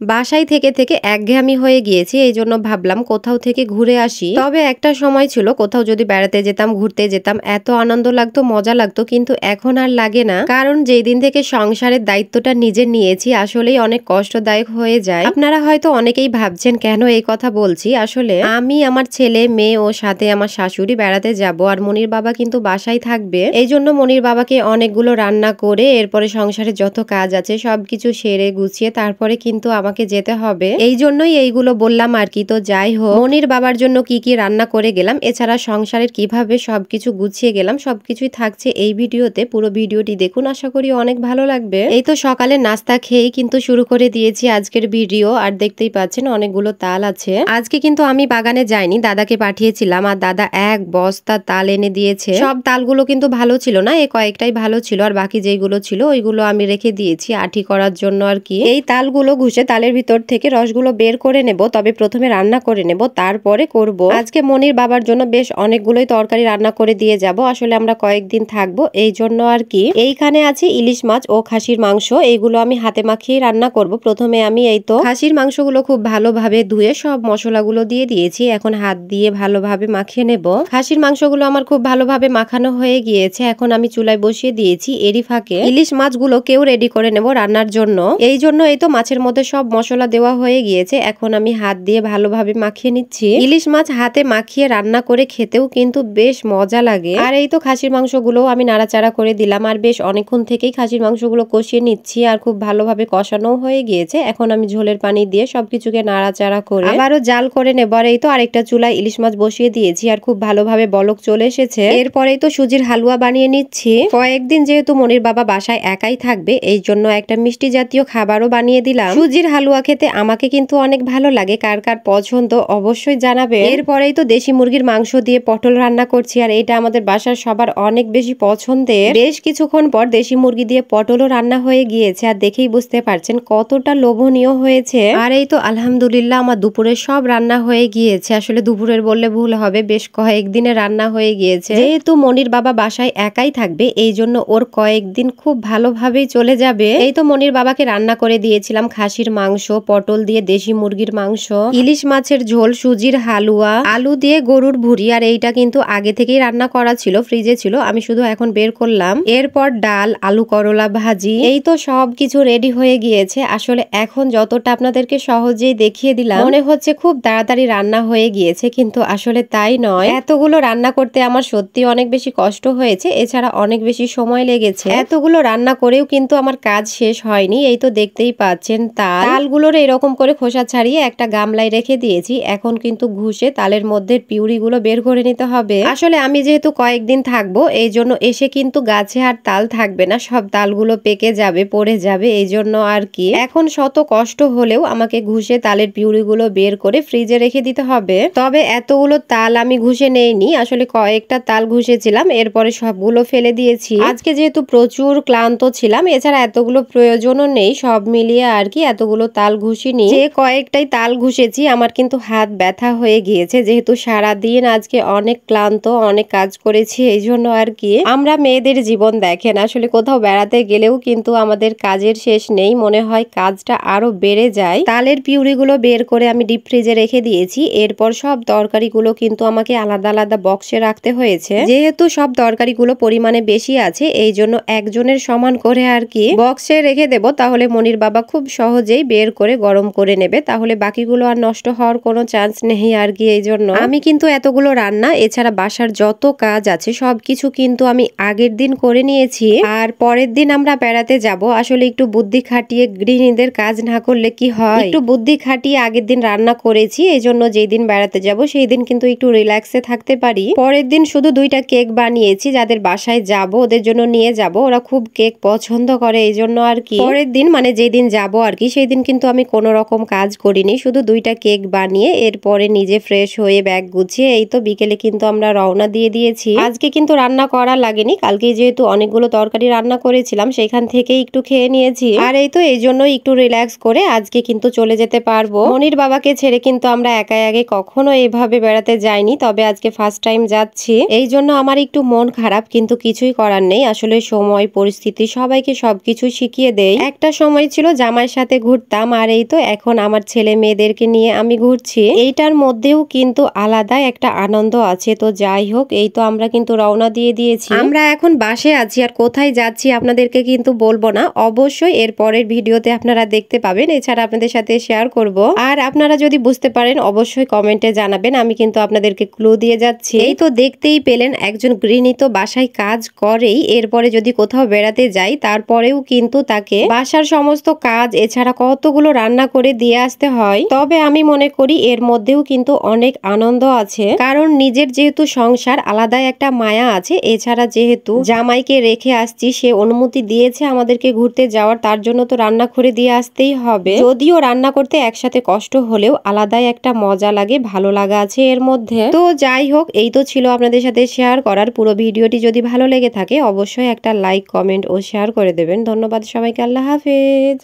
বাসায় থেকে থেকে একঘেয়েমি হয়ে গিয়েছি, এই জন্য ভাবলাম কোথাও থেকে ঘুরে আসি। তবে একটা সময় ছিল কোথাও যদি বেড়াতে যেতাম, ঘুরতে যেতাম, এত আনন্দ লাগতো, মজা লাগতো, কিন্তু এখন আর লাগে না। কারণ যেই দিন থেকে সংসারের দায়িত্বটা নিজে নিয়েছি আসলেই অনেক কষ্টদায়ক হয়ে যায়। আপনারা হয়তো অনেকেই ভাবছেন কেন এই কথা বলছি। আসলে আমি, আমার ছেলে মেয়ে ও সাথে আমার শাশুড়ি বেড়াতে যাব, আর মনির বাবা কিন্তু বাসায় থাকবে। এই জন্য মনির বাবাকে অনেকগুলো রান্না করে এরপরে সংসারে যত কাজ আছে সবকিছু সেরে গুছিয়ে তারপরে কিন্তু আমাকে যেতে হবে। এই জন্যই এইগুলো বললাম আর কি। তো যাই হোক, মনির বাবার জন্য কি কি রান্না করে গেলাম, এছাড়া সংসারের কিভাবে সবকিছু গুছিয়ে গেলাম, সবকিছুই থাকছে এই ভিডিওতে। পুরো ভিডিওটি দেখুন, আশা করি অনেক ভালো লাগবে। এই তো সকালে নাস্তা খেয়েই কিন্তু শুরু করে দিয়েছি আজকের ভিডিও। আর দেখতেই পাচ্ছেন অনেকগুলো তাল আছে। আজকে কিন্তু আমি বাগানে যাইনি, দাদাকে পাঠিয়েছিলাম, আর দাদা এক বস্তা তাল এনে দিয়েছে। সব তালগুলো কিন্তু ভালো ছিল না, এই কয়েকটাই ভালো ছিল, আর বাকি যেগুলো ছিল ওইগুলো আমি রেখে দিয়েছি আঠি করার জন্য আর কি। এই তালগুলো ঘুষে তালের ভিতর থেকে রসগুলো বের করে নেব, তবে প্রথমে রান্না করে নেব, তারপরে করব। আজকে মনির বাবার জন্য বেশ অনেকগুলোই তরকারি রান্না করে দিয়ে যাব। আসলে আমরা কয়েকদিন থাকবো এই জন্য আর কি। এইখানে আছে ইলিশ মাছ ও খাসির মাংস, এইগুলো আমি হাতে মাখিয়ে রান্না করব। প্রথমে আমি এই তো খাসির মাংসগুলো খুব ভালোভাবে ধুয়ে সব মশলাগুলো দিয়ে দিয়েছি, এখন হাত দিয়ে ভালোভাবে মাখিয়ে নেব। খাসির মাংসগুলো আমার খুব ভালোভাবে মাখানো হয়ে গিয়েছে, এখন আমি চুলায় বসিয়ে দিয়েছি। এরই ফাঁকে ইলিশ মাছগুলো কেউ রেডি করে নেব রান্নার জন্য। এই জন্য এই তো মাছের মধ্যে সব মশলা দেওয়া হয়ে গিয়েছে, এখন আমি হাত দিয়ে ভালোভাবে মাখিয়ে নিচ্ছি। ইলিশ মাছ হাতে মাখিয়ে রান্না করে খেতেও কিন্তু বেশ মজা লাগে। আর এই তো খাসির মাংসগুলো আমি নাড়াচাড়া করে দিলাম, আর বেশ অনেকক্ষণ থেকেই খাসির মাংসগুলো কষিয়ে নিচ্ছি, আর খুব ভালোভাবে কষানো হয়ে গিয়েছে। এখন আমি ঝোলের পানি দিয়ে সবকিছুকে নাড়াচাড়া করে আবারও জাল করে নেব। আর এই তো আরেকটা চুলায় ইলিশ মাছ বসিয়ে দিয়েছি, আর খুব ভালোভাবে বলক চলে এসেছে। এরপরেই তো সুজির হালুয়া বানিয়ে নিচ্ছি। কয়েকদিন যেহেতু মনির বাবা বাসায় একাই থাকবে, এই জন্য একটা মিষ্টি জাতীয় খাবারও বানিয়ে দিলাম। সুজির হালুয়া খেতে আমাকে কিন্তু অনেক ভালো লাগে, কার কার পছন্দ অবশ্যই জানাবে। এরপরেই তো দেশি মুরগির মাংস দিয়ে পটল রান্না করছি, আর এটা আমাদের বাসার সবার অনেক বেশি পছন্দের। বেশ কিছুক্ষণ পর দেশি মুরগি দিয়ে পটলও রান্না হয়ে গিয়েছে, আর দেখেই বুঝতে পারছেন কতটা লোভনীয় হয়েছে। আর এই তো আলহামদুলিল্লাহ আমার দুপুরের সব রান্না হয়ে গিয়েছে। আসলে দুপুরের বললে ভুল হবে, বেশ কয়েকদিনে রান্না হয়ে গিয়েছে। যেহেতু মনির বাবা বাসায় একাই থাকবে, এই জন্য ওর কয়েকদিন খুব ভালোভাবেই চলে যাবে। এই তো মনির বাবাকে রান্না করে দিয়েছিলাম খাসির মাংস, পটল দিয়ে দেশি মুরগির মাংস, ইলিশ মাছের ঝোল, সুজির হালুয়া, আলু দিয়ে গরুর ভুড়ি। আর এইটা কিন্তু আগে থেকেই রান্না করা ছিল, ফ্রিজে ছিল, আমি শুধু এখন বের করলাম। এরপর ডাল, আলু করলা ভাজি। এই তো সব কিছু রেডি হয়ে গিয়েছে। আসলে এখন যতটা আপনাদেরকে সহজেই দেখিয়ে দিলাম, মনে হচ্ছে খুব তাড়াতাড়ি রান্না হয়ে গিয়েছে, কিন্তু আসলে তাই নয়। এতগুলো রান্না করতে আমার সত্যি অনেক বেশি কষ্ট হয়েছে, এছাড়া অনেক বেশি সময় লেগেছে। এতগুলো রান্না করেও কিন্তু আমার কাজ শেষ হয়নি। এই তো দেখতেই পাচ্ছেন তালগুলোর এরকম করে খোসা ছাড়িয়ে একটা গামলায় রেখে দিয়েছি। এখন কিন্তু ঘুষে তালের মধ্যে পিউরিগুলো বের করে নিতে হবে। আসলে আমি যেহেতু কয়েকদিন থাকবো, এই জন্য এসে কিন্তু গাছে আর তাল থাকবে না, সব তালগুলো পেকে যাবে, পড়ে যাবে, এই জন্য আর কি। এখন শত কষ্ট হলেও আমাকে ঘুষে তালের পিউরিগুলো বের করে ফ্রিজে রেখে দিতে হবে। তবে এতগুলো তাল আমি ঘুষে নেইনি, আসলে কয়েকটা তাল ঘুষেছিলাম, এরপরে সবগুলো ফেলে দিয়েছি। আজকে যেহেতু প্রচুর ক্লান্ত ছিলাম, এছাড়া এতগুলো প্রয়োজনও নেই, সব মিলিয়ে আর কি এতগুলো তাল ঘুষিনি। যে কয়েকটাই তাল ঘুষেছি আমার কিন্তু হাত ব্যথা হয়ে গিয়েছে, যেহেতু সারাদিন আজকে অনেক ক্লান্ত, অনেক কাজ করেছি, এই জন্য আর কি। আমরা মেয়েদের জীবন দেখেন, আসলে কোথাও বেড়াতে গেলেও কিন্তু আমাদের কাজের শেষ নেই, মনে হয় কাজটা আরো বেড়ে যায়। তালের পিউরিগুলো বের করে আমি ডিপ ফ্রিজে রেখে দিয়েছি। এরপর সব তরকারিগুলো কিন্তু আমাকে আলাদা আলাদা বক্সে রাখতে হয়েছে, যেহেতু সব তরকারিগুলো পরিমাণে বেশি আছে, এই জন্য একজনের সমান করে আর কি বক্সে রেখে দেব। তাহলে মনির বাবা খুব সহজেই বের করে গরম করে নেবে, তাহলে বাকিগুলো আর নষ্ট হওয়ার কোনো চান্স নেই আর কি। এই জন্য আমি কিন্তু এতগুলো রান্না, এছাড়া বাসার যত কাজ আছে সবকিছু কিন্তু আমি আগের দিন করে নিয়েছি। আর পরের দিন আমরা বেড়াতে যাব। আসলে একটু বুদ্ধি খাটিয়ে গৃহিণীদের কাজ না করলে কি হয়, একটু বুদ্ধি খাটিয়ে আগের দিন রান্না করেছি, এই জন্য যেই দিন বেড়াতে যাব সেই দিন কিন্তু একটু রিল্যাক্সে থাকতে পারি। পরের দিন শুধু 2টা কেক বানিয়েছি, যাদের বাসায় যাব ওদের জন্য নিয়ে যাব, ওরা খুব কেক পছন্দ করে, এই জন্য আর কি। পরের দিন মানে যেই দিন যাব আর কি, সেই দিন কিন্তু আমি কোনো রকম কাজ করিনি, শুধু 2টা কেক বানিয়ে এরপরে নিজে ফ্রেশ হয়ে ব্যাগ গুছিয়ে এই তো বিকেলে কিন্তু আমরা রওনা দিয়ে দিয়েছি। আজকে কিন্তু রান্না করা লাগেনি, কালকে যেহেতু অনেকগুলো তরকারি রান্না করেছিলাম সেখান থেকে একটু খেয়ে নিয়েছি। আর এই তো এই জন্য একটু রিল্যাক্স করে আজকে কিন্তু চলে যেতে পারবো। মনির বাবাকে ছেড়ে কিন্তু আমরা একা আগে কখনো এইভাবে বেড়াতে যাইনি, তবে আজকে ফার্স্ট টাইম যাচ্ছি, এই জন্য আমার একটু মন খারাপ, কিন্তু কিছুই করার নেই। আসলে সময় পরিস্থিতি সবাইকে সবকিছু শিখিয়ে দেয়। একটা সময় ছিল জামাইয়ের সাথে ঘুরতে ঘুরতাম, আর এই তো এখন আমার ছেলে মেয়েদেরকে নিয়ে আমি ঘুরছি। এইটার মধ্যেও কিন্তু আলাদা একটা আনন্দ আছে। তো যাই হোক, এই তো আমরা কিন্তু রওনা দিয়ে দিয়েছি। আমরা এখন বাসে আছি, আর কোথায় যাচ্ছি আপনাদেরকে কিন্তু বলবো না, অবশ্যই এর পরের ভিডিওতে আপনারা দেখতে পাবেন, এছাড়া আপনাদের সাথে শেয়ার করব। আর আপনারা যদি বুঝতে পারেন অবশ্যই কমেন্টে জানাবেন, আমি কিন্তু আপনাদেরকে ক্লু দিয়ে যাচ্ছি। এই তো দেখতেই পেলেন, একজন গৃহিণী তো বাসায় কাজ করেই, এরপরে যদি কোথাও বেড়াতে যাই তারপরেও কিন্তু তাকে বাসার সমস্ত কাজ এছাড়া কতগুলো রান্না করে দিয়ে আসতে হয়। তবে আমি মনে করি এর মধ্যেও কিন্তু অনেক আনন্দ আছে, কারণ নিজের যেহেতু সংসার, আলাদাই একটা মায়া আছে। এছাড়া যেহেতু জামাইকে রেখে আসছি, সে অনুমতি দিয়েছে আমাদেরকে ঘুরতে যাওয়ার, তার জন্য তো রান্না করে দিয়ে আসতেই হবে। যদিও রান্না করতে একসাথে কষ্ট হলেও আলাদাই একটা মজা লাগে, ভালো লাগা আছে এর মধ্যে। তো যাই হোক, এই তো ছিল আপনাদের সাথে শেয়ার করার। পুরো ভিডিওটি যদি ভালো লেগে থাকে অবশ্যই একটা লাইক, কমেন্ট ও শেয়ার করে দেবেন। ধন্যবাদ সবাইকে, আল্লাহ হাফেজ।